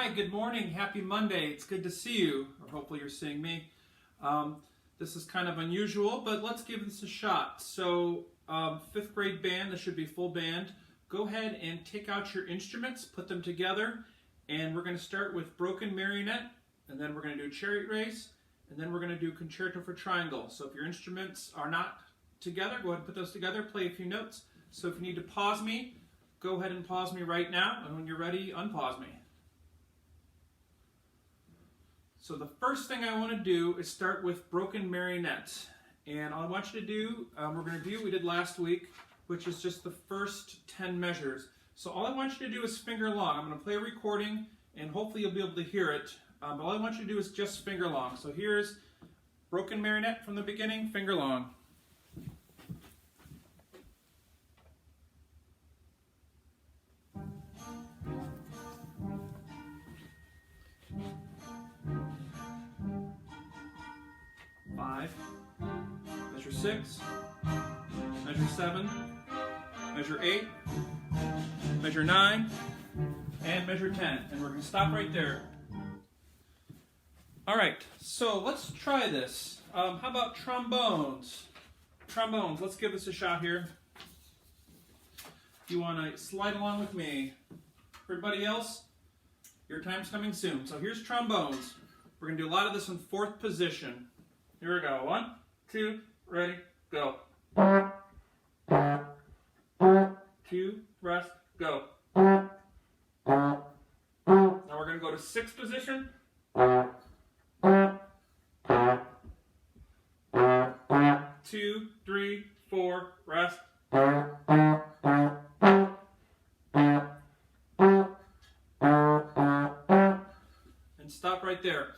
Hi, good morning, happy Monday. It's good to see you, or hopefully you're seeing me. This is kind of unusual, but let's give this a shot. So, fifth grade band, this should be full band. Go ahead and take out your instruments, put them together, and we're going to start with broken marionette, and then we're going to do chariot race, and then we're going to do concerto for triangle. So if your instruments are not together, go ahead and put those together, play a few notes. So if you need to pause me, go ahead and pause me right now, and when you're ready, unpause me. So the first thing I want to do is start with broken marionette. And all I want you to do, we're going to do what we did last week, which is just the first 10 measures. So all I want you to do is finger long. I'm going to play a recording, and hopefully you'll be able to hear it. But all I want you to do is just finger long. So here's broken marionette from the beginning, finger long. Five, measure 6, measure 7, measure 8, measure 9, and measure 10. And we're going to stop right there. All right, so let's try this. How about trombones? Trombones, let's give this a shot here. If you want to slide along with me. Everybody else, your time's coming soon. So here's trombones. We're going to do a lot of this in fourth position. Here we go. 1, 2, ready, go. 2, rest, go. Now we're going to go to sixth position. 2, 3, 4, rest. And stop right there.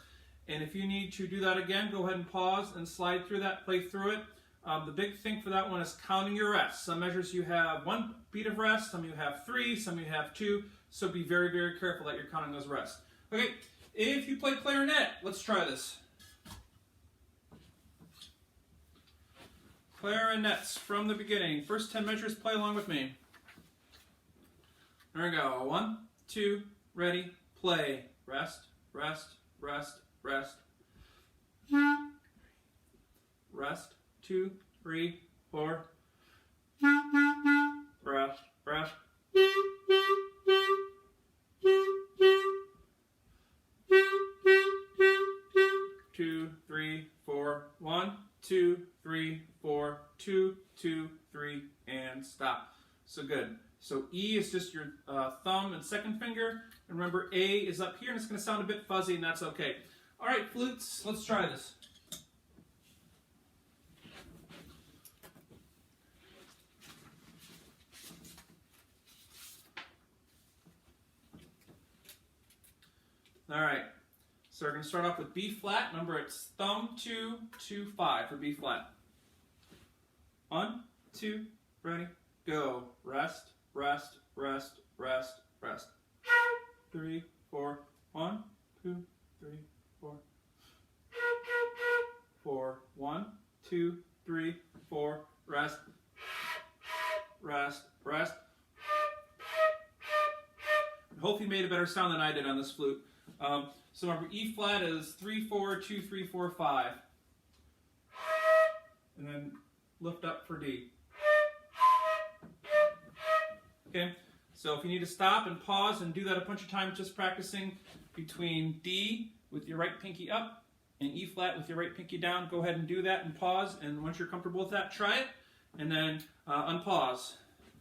And if you need to do that again, go ahead and pause and slide through that, play through it. The big thing for that one is counting your rests. Some measures you have 1 beat of rest, some you have 3, some you have 2. So be very, very careful that you're counting those rests. Okay, if you play clarinet, let's try this. Clarinets from the beginning. First 10 measures, play along with me. There we go. 1, 2, ready, play. Rest, rest, rest, rest. Rest, 2, 3, 4. Rest, rest. 2, 3, 4. 1, 2, 3, 4. 2, 2, 3, and stop. So good. So E is just your thumb and second finger. And remember, A is up here, and it's going to sound a bit fuzzy, and that's okay. All right, flutes, let's try this. All right, so we're going to start off with B flat. Remember, it's thumb 2, 2, 5 for B flat. 1, 2, ready, go. Rest, rest, rest, rest, rest. 3, 4. 1, 2, 3, 4. 4. 1, 2, 3, 4. Rest, rest, rest. I hope you made a better sound than I did on this flute. So remember, E flat is 3, 4, 2, 3, 4, 5. And then lift up for D. Okay, so if you need to stop and pause and do that a bunch of times, just practicing between D with your right pinky up and E flat with your right pinky down, go ahead and do that and pause. And once you're comfortable with that, try it and then unpause.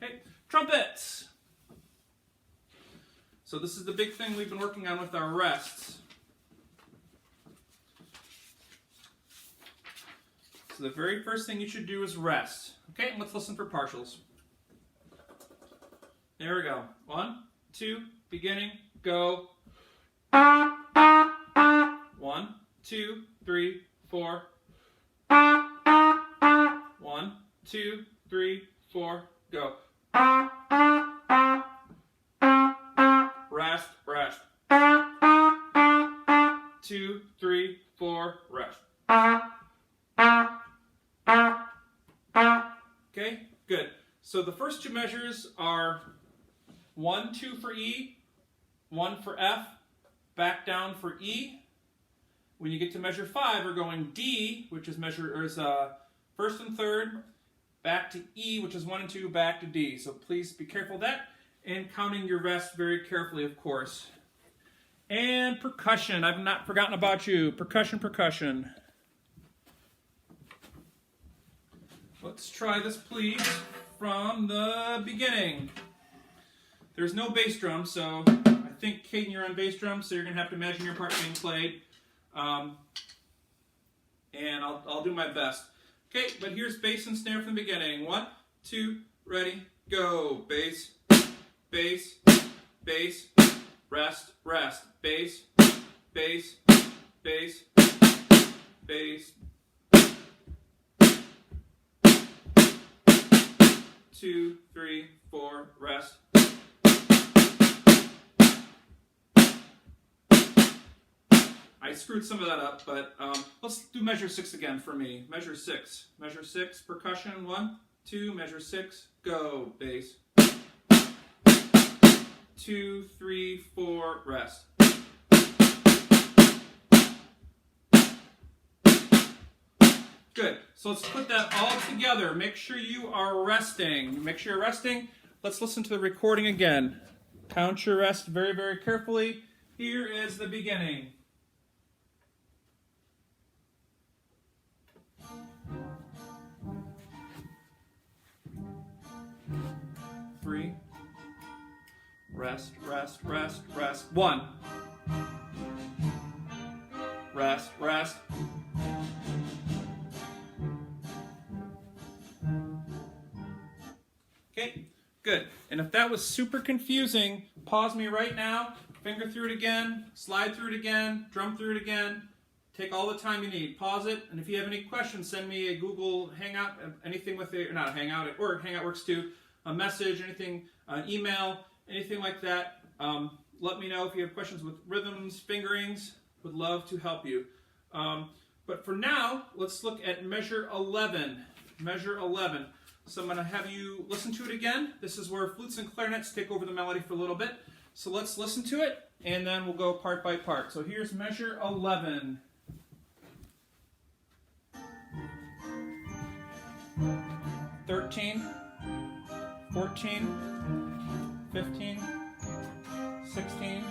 Okay, trumpets. So this is the big thing we've been working on with our rests. So the very first thing you should do is rest. Okay, let's listen for partials. There we go. 1, 2, beginning, go. 1, 2, 3, 4. 1, 2, 3, 4, go. Rest, rest. 2, 3, 4, rest. Okay, good. So the first two measures are 1, 2 for E, 1 for F, back down for E. When you get to measure 5, we're going D, which is first and third, back to E, which is 1 and 2, back to D. So please be careful of that, and counting your rest very carefully, of course. And percussion. I've not forgotten about you. Percussion, percussion. Let's try this, please, from the beginning. There's no bass drum, so I think, Caden, you're on bass drum, so you're going to have to imagine your part being played. And I'll do my best. Okay, but here's bass and snare from the beginning. 1, 2, ready, go. Bass, bass, bass, rest, rest. Bass, bass, bass, bass. 2, 3, 4, rest. I screwed some of that up, but let's do measure 6 again for me. Measure 6. Measure 6, percussion. 1, 2, measure 6, go. Bass. 2, 3, 4, rest. Good. So let's put that all together. Make sure you are resting. Make sure you're resting. Let's listen to the recording again. Count your rest very, very carefully. Here is the beginning. Three. Rest, rest, rest, rest. 1. Rest, rest. Okay, good. And if that was super confusing, pause me right now, finger through it again, slide through it again, drum through it again. Take all the time you need. Pause it, and if you have any questions, send me a Google Hangout, anything with it, or not a Hangout at work, Hangout works too, a message, anything, an email, anything like that. Let me know if you have questions with rhythms, fingerings. Would love to help you. But for now, let's look at measure 11. Measure 11. So I'm going to have you listen to it again. This is where flutes and clarinets take over the melody for a little bit. So let's listen to it, and then we'll go part by part. So here's measure 11. "13, 14, 15, 16,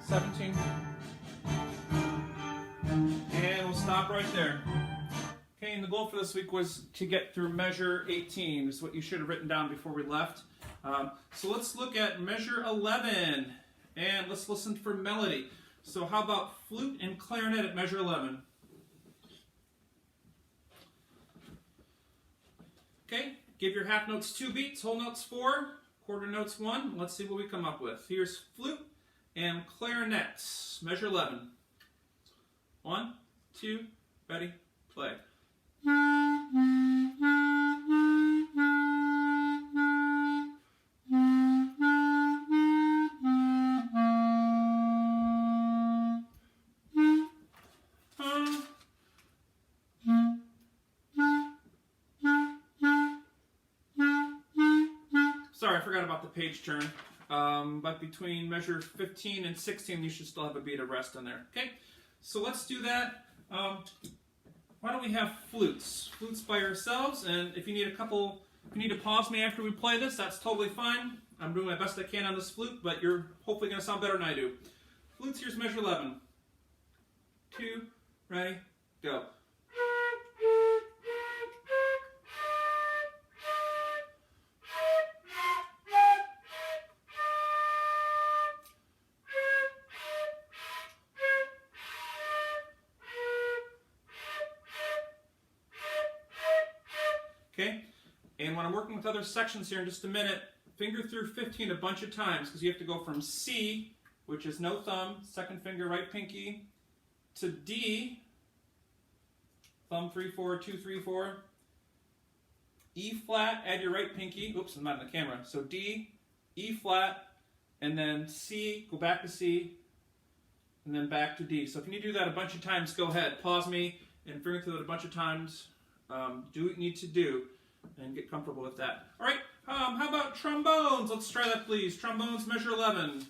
17, and we'll stop right there. Okay, and the goal for this week was to get through measure 18. This is what you should have written down before we left. So let's look at measure 11, and let's listen for melody. So how about flute and clarinet at measure 11? Okay, give your half notes 2 beats, whole notes 4, quarter notes 1. Let's see what we come up with. Here's flute and clarinets, measure 11. 1, 2, ready, play. Sorry, I forgot about the page turn. But between measure 15 and 16, you should still have a beat of rest in there. Okay, so let's do that. Why don't we have flutes? Flutes by yourselves, and if you need to pause me after we play this, that's totally fine. I'm doing my best I can on this flute, but you're hopefully going to sound better than I do. Flutes, here's measure 11. 2, ready, go. Okay, and when I'm working with other sections here in just a minute, finger through 15 a bunch of times, because you have to go from C, which is no thumb, second finger, right pinky, to D, thumb 3, 4, 2, 3, 4, E flat, add your right pinky, oops, I'm not in the camera, so D, E flat, and then C, go back to C, and then back to D. So if you need to do that a bunch of times, go ahead, pause me, and finger through it a bunch of times. Do what you need to do and get comfortable with that. All right, how about trombones? Let's try that, please. Trombones, measure 11.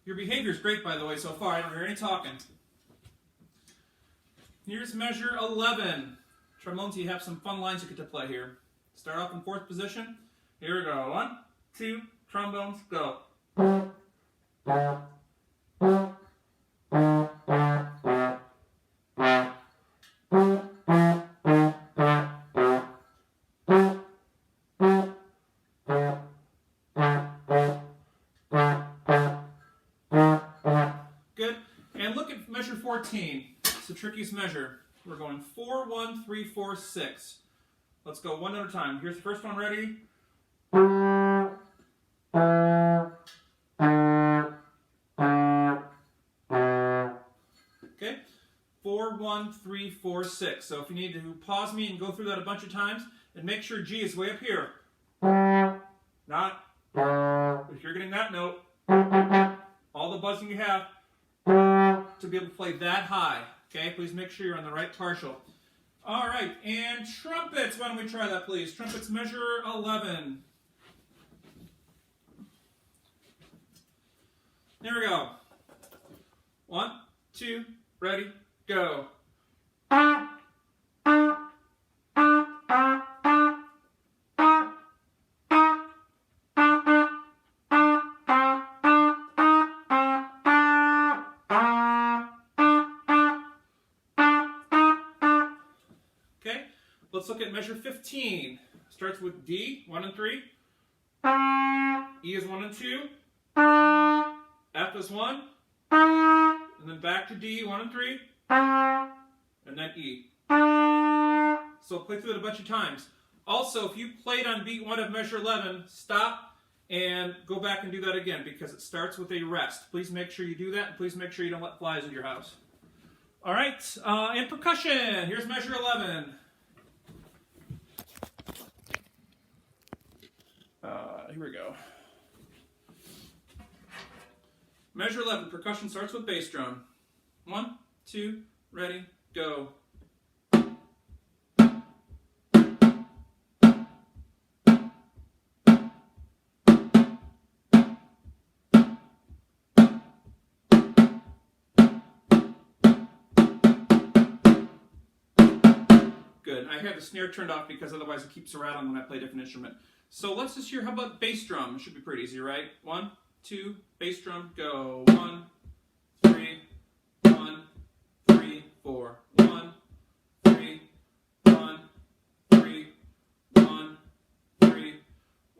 Your behavior is great, by the way, so far. I don't hear any talking. Here's measure 11. Trombones, you have some fun lines you get to play here. Start off in 4th position. Here we go. 1, 2, trombones, go. Good. And look at measure 14. It's the trickiest measure. We're going 4, 1, 3, 4, 6. Let's go one at a time. Here's the first one. Ready? Okay. 4, 1, 3, 4, 6. So if you need to pause me and go through that a bunch of times, and make sure G is way up here. Not. If you're getting that note, all the buzzing you have to be able to play that high. Okay, please make sure you're on the right partial. All right, and trumpets. Why don't we try that, please? Trumpets, measure 11. There we go. 1, 2, ready, go. Okay, let's look at measure 15. Starts with D, 1 and 3. E is 1 and 2. F is 1. And then back to D, 1 and 3. And then E. So play through it a bunch of times. Also, if you played on beat 1 of measure 11, stop and go back and do that again because it starts with a rest. Please make sure you do that, and please make sure you don't let flies in your house. All right, and percussion. Here's measure 11. Here we go. Measure 11, percussion starts with bass drum. 1, 2, ready, go. Good. I have the snare turned off because otherwise it keeps rattling when I play a different instrument. So let's just hear, how about bass drum? It should be pretty easy, right? 1, 2, bass drum, go. 1, 3, 1, 3, 4. 1, 3, 1, 3, 1, 3,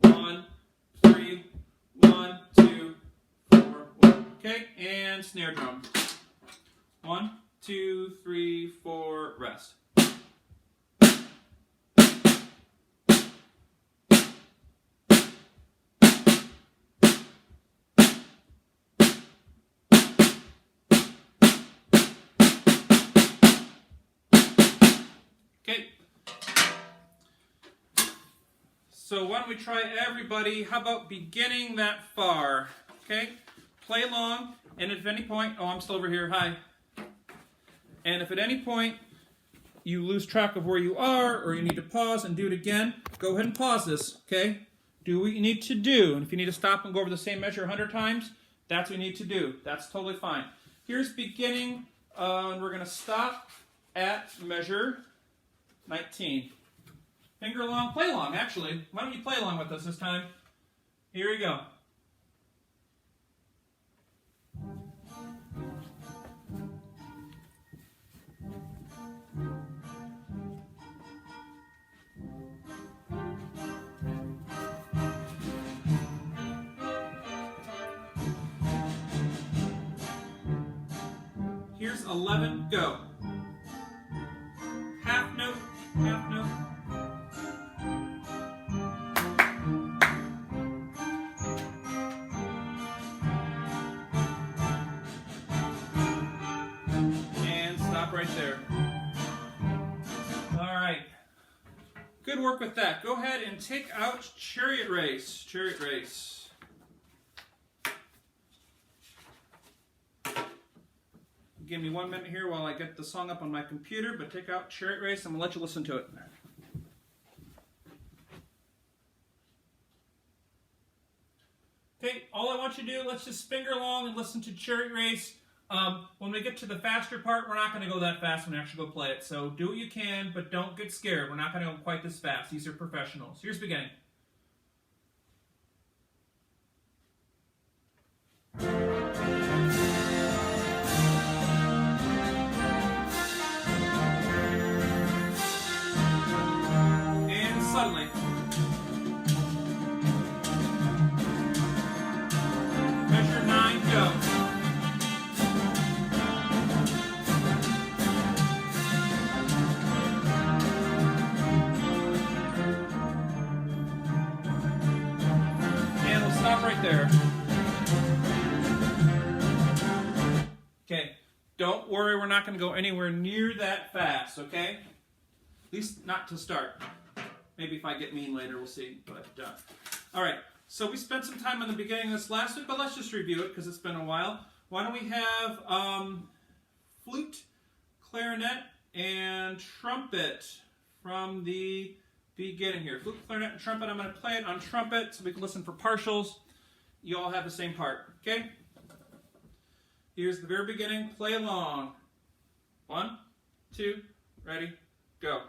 1, 3, 1, 2, 4, 1. Okay, and snare drum. 1, 2, 3, 4, rest. Okay, so why don't we try everybody, how about beginning that far, okay? Play along, and if at any point, oh, I'm still over here, hi. And if at any point you lose track of where you are, or you need to pause and do it again, go ahead and pause this, okay? Do what you need to do, and if you need to stop and go over the same measure 100 times, that's what you need to do. That's totally fine. Here's beginning, and we're going to stop at measure 19. Finger along, play along, actually. Why don't you play along with us this time? Here we go. Here's 11, go. Half note, half note. And stop right there. All right. Good work with that. Go ahead and take out Chariot Race. Chariot Race. Give me 1 minute here while I get the song up on my computer, but take out Chariot Race. I'm going to let you listen to it. Okay, all I want you to do, let's just finger along and listen to Chariot Race. When we get to the faster part, we're not going to go that fast when we actually go play it. So do what you can, but don't get scared. We're not going to go quite this fast. These are professionals. Here's beginning. And suddenly. Measure 9, go. And we'll stop right there. Okay, don't worry, we're not going to go anywhere near that fast, okay? At least not to start. Maybe if I get mean later, we'll see. But all right, so we spent some time in the beginning of this last week, but let's just review it because it's been a while. Why don't we have flute, clarinet, and trumpet from the beginning here. Flute, clarinet, and trumpet. I'm going to play it on trumpet so we can listen for partials. You all have the same part, okay? Here's the very beginning. Play along. 1, 2, ready, go.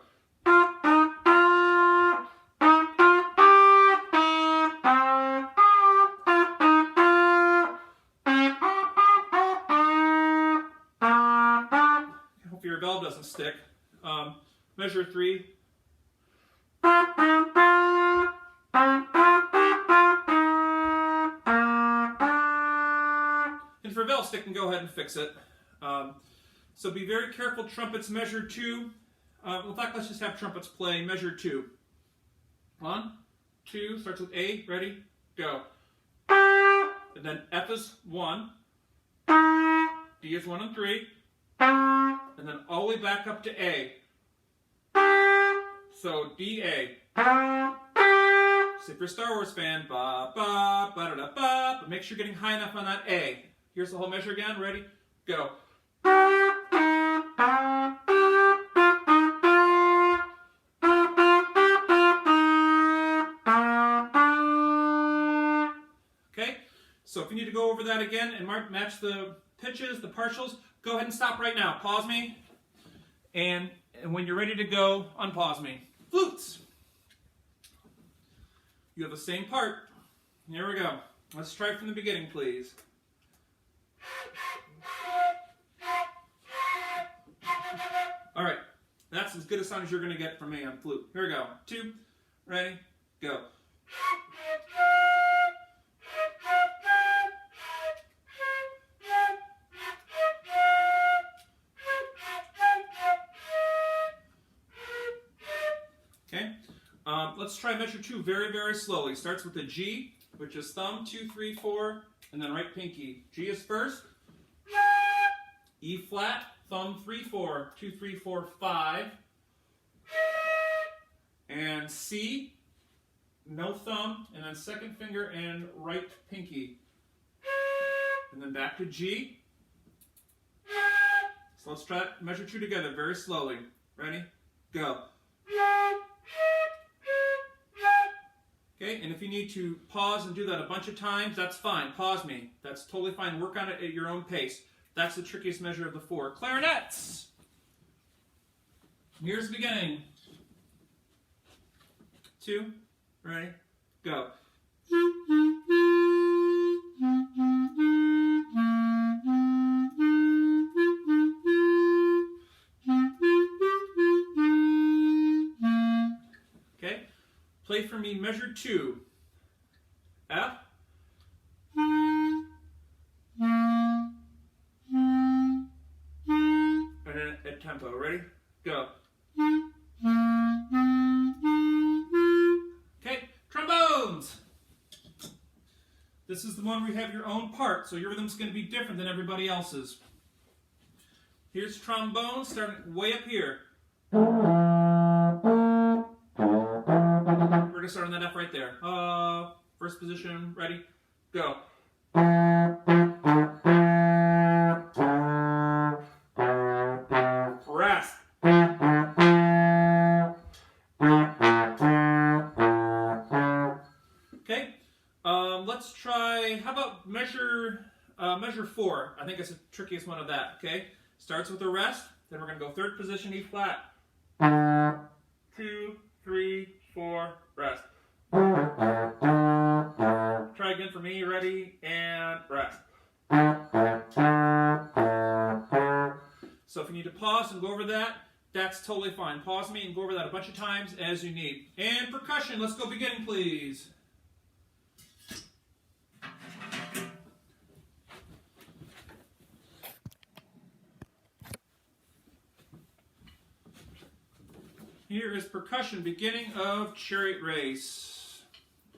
Hope your bell doesn't stick. Measure 3. If your bell stick, can go ahead and fix it. So be very careful. Trumpets, measure 2. In fact, let's just have trumpets play measure 2. 1, 2, starts with A, ready, go. And then F is 1, D is 1 and 3, and then all the way back up to A. So D, A. So if you're a Star Wars fan, ba ba ba da da ba, but make sure you're getting high enough on that A. Here's the whole measure again, ready, go. Okay, so if you need to go over that again and match the pitches, the partials, go ahead and stop right now. Pause me, and when you're ready to go, unpause me. Flutes. You have the same part. Here we go. Let's try from the beginning, please. All right, that's as good a sound as you're going to get from me on flute. Here we go. 2, ready, go. Okay, let's try measure 2 very, very slowly. Starts with a G, which is thumb, 2, 3, 4, and then right pinky. G is first. E flat, thumb, 3, 4, 2, 3, 4, 5. And C, no thumb, and then second finger and right pinky. And then back to G. So let's try measure 2 together very slowly. Ready? Go. Okay, and if you need to pause and do that a bunch of times, that's fine. Pause me. That's totally fine. Work on it at your own pace. That's the trickiest measure of the 4. Clarinets. Here's the beginning. 2, ready, go. Okay, play for me measure 2. F. And then at tempo. Ready? Go. Okay, trombones. This is the one where you have your own part, so your rhythm's going to be different than everybody else's. Here's trombone, starting way up here. We're going to start on that F right there. First position, ready, go. Rest. Okay, Let's try, how about measure 4? I think it's the trickiest one of that, okay? Starts with a rest, then we're going to go third position, E flat. 2, 3, 4, rest. Try again for me, ready, and rest. So if you need to pause and go over that, that's totally fine. Pause me and go over that a bunch of times as you need. And percussion, let's go beginning, please. Here is percussion, beginning of Chariot Race.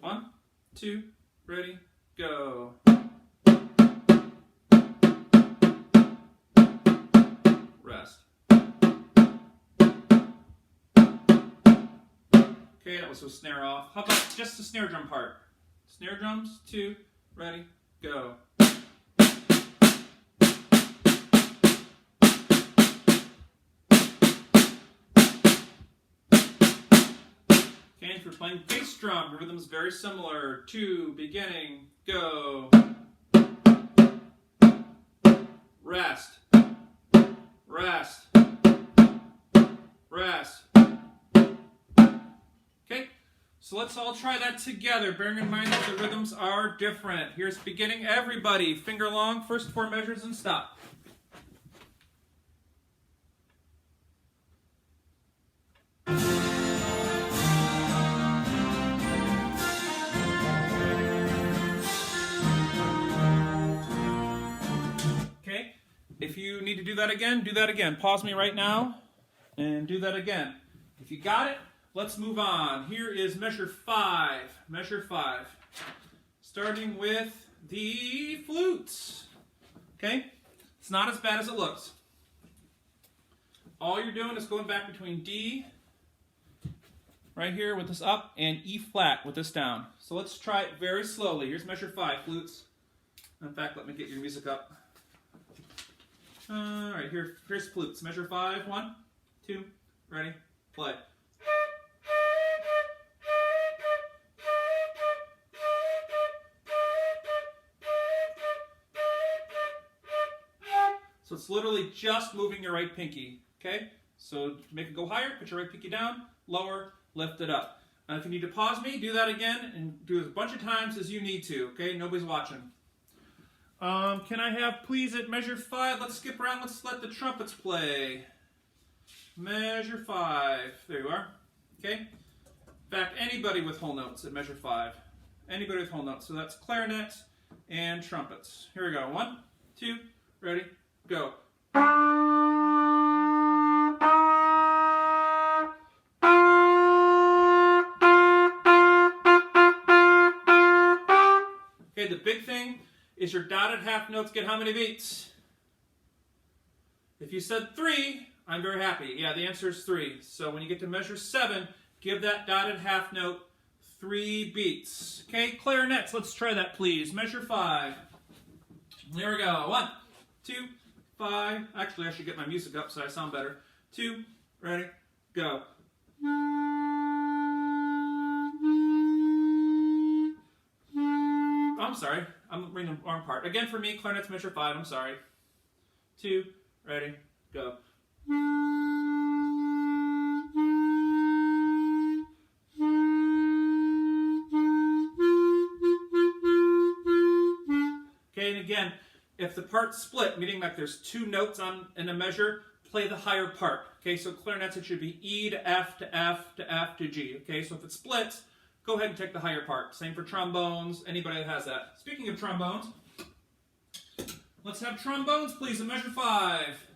1, 2, ready, go. Rest. Okay, that was a snare off. How about just the snare drum part? Snare drums, 2, ready, go. Okay, if you're playing bass drum, the rhythm is very similar. 2, beginning, go. Rest. Rest. Rest. Okay, so let's all try that together, bearing in mind that the rhythms are different. Here's beginning, everybody. Finger long, first 4 measures and stop. Okay, if you need to do that again, do that again. Pause me right now and do that again. If you got it, let's move on. Here is measure 5. Measure 5. Starting with the flutes. Okay? It's not as bad as it looks. All you're doing is going back between D, right here with this up, and E flat with this down. So let's try it very slowly. Here's measure 5, flutes. In fact, let me get your music up. Alright, here's flutes. Measure 5. 1, 2, ready, play. So it's literally just moving your right pinky, okay? So to make it go higher, put your right pinky down, lower, lift it up. And if you need to pause me, do that again, and do it as a bunch of times as you need to, okay? Nobody's watching. Can I have, please, at measure 5, let's skip around, let's let the trumpets play. Measure 5, there you are, okay? In fact, anybody with whole notes at measure 5. Anybody with whole notes. So that's clarinets and trumpets. Here we go. 1, 2, ready, go. Okay, the big thing is your dotted half notes get how many beats? If you said 3, I'm very happy. Yeah, the answer is 3. So when you get to measure 7, give that dotted half note 3 beats. Okay, clarinets, let's try that, please. Measure 5. There we go. 1, 2, 5. Actually, I should get my music up so I sound better. 2, ready, go. I'm sorry. I'm reading the wrong part. Again for me, clarinets measure 5. I'm sorry. 2, ready, go. Okay, and again, if the part's split, meaning like there's 2 notes in a measure, play the higher part. Okay, so clarinets, it should be E to F to F to F to G. Okay, so if it splits, go ahead and take the higher part. Same for trombones, anybody that has that. Speaking of trombones, let's have trombones, please, in measure 5.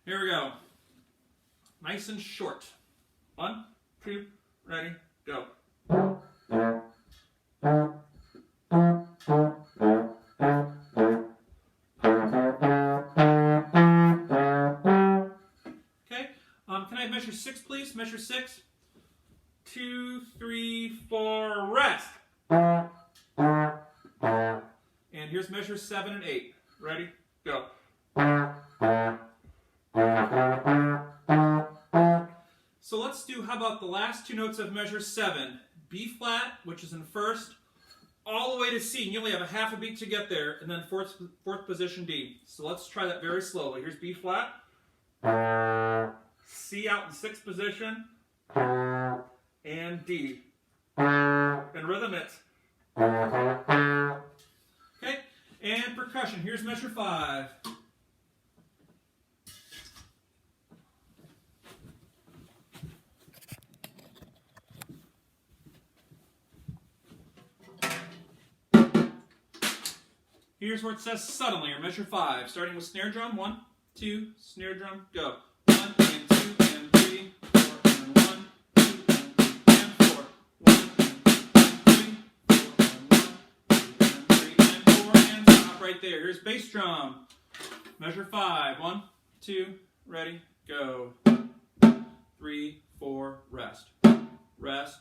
Here we go. Nice and short. 1, 2, ready, go. Can I have measure 6, please? Measure 6. 2, 3, 4, rest. And here's measure 7 and 8. Ready? Go. So let's do, how about the last two notes of measure 7? B flat, which is in first, all the way to C. And you only have a half a beat to get there, and then fourth position D. So let's try that very slowly. Here's B flat, C out in sixth position, and D. And rhythm it. Okay, and percussion. Here's measure 5. Here's where it says suddenly, or measure 5, starting with snare drum. 1, 2, snare drum, go. 1 and 2 and 3, 4 and 1, 2 and 4, 1 and 3, 4 and 4 and stop right there. Here's bass drum. Measure 5. 1, 2, ready, go. 3, 4, rest. Rest.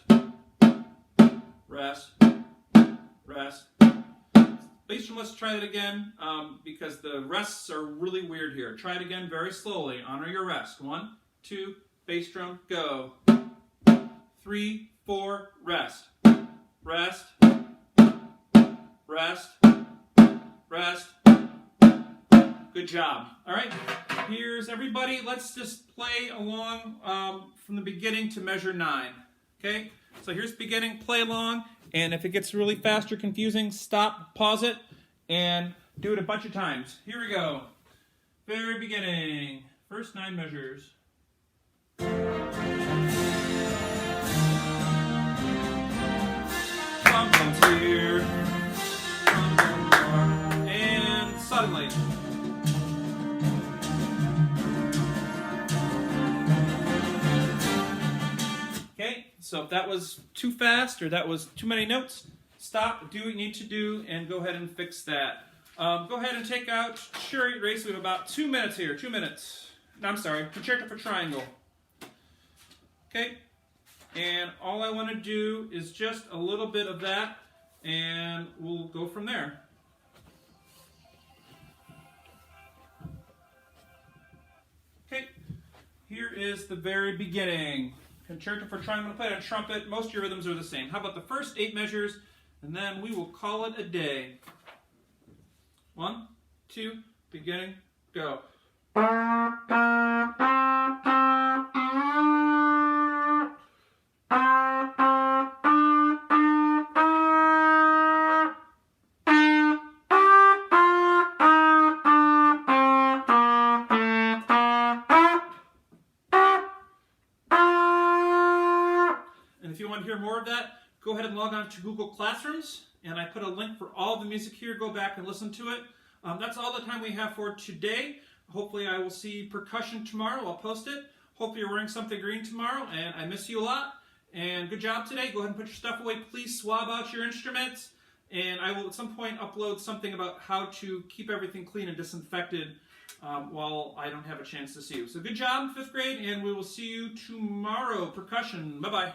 Rest. Rest. Bass drum, let's try it again because the rests are really weird here. Try it again very slowly. Honor your rest. 1, 2, bass drum, go. 3, 4, rest. Rest. Rest. Rest. Good job. All right, here's everybody. Let's just play along from the beginning to measure 9. Okay, so here's beginning, play along. And if it gets really fast or confusing, stop, pause it, and do it a bunch of times. Here we go. Very beginning. First 9 measures. Something's here. Something more. And suddenly. Okay, so if that was too fast or that was too many notes, stop, do what you need to do, and go ahead and fix that. Go ahead and take out chariot race. We have about 2 minutes here. 2 minutes. No, I'm sorry. Concerto for triangle. Okay, and all I want to do is just a little bit of that, and we'll go from there. Okay, here is the very beginning. Concerto for triangle. I'm going to play it on trumpet. Most of your rhythms are the same. How about the first 8 measures, and then we will call it a day. 1, 2, beginning, go. And if you want to hear more of that, go ahead and log on to Google Classrooms, and I put a link for all the music here. Go back and listen to it. That's all the time we have for today. Hopefully I will see percussion tomorrow. I'll post it. Hopefully you're wearing something green tomorrow, and I miss you a lot. And good job today. Go ahead and put your stuff away. Please swab out your instruments, and I will at some point upload something about how to keep everything clean and disinfected while I don't have a chance to see you. So good job, 5th grade, and we will see you tomorrow. Percussion. Bye-bye.